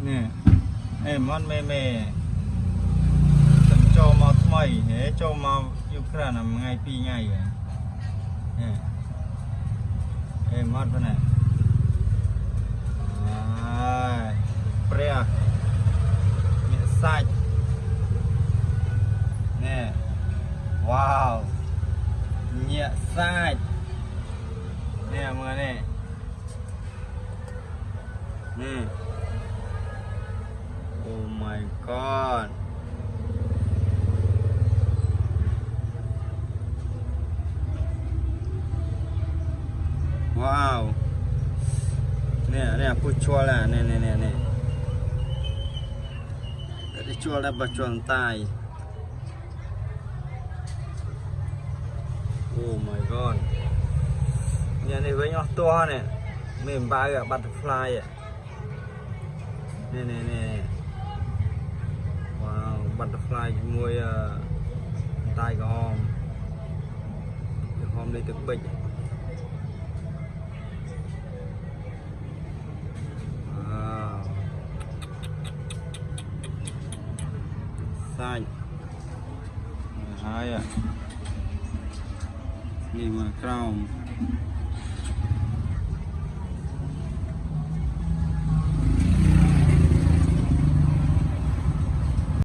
nè em món mê mê tầm cho màu mày thế cho màu yêu khá là ngày pi ngày vậy nè em món bên này pre nhẹ sạch nè wow nhẹ sạch nè mọi người nè oh my god wow nè nè put chua là nè nè nè nè để chua là bật chuồn tai oh my god nè này với nhau to nè mềm ba cái butterfly ạ nè nè nè wow butterfly môi tai cái hòm đây thực bệnh xanh hai ạ nhìn mà còng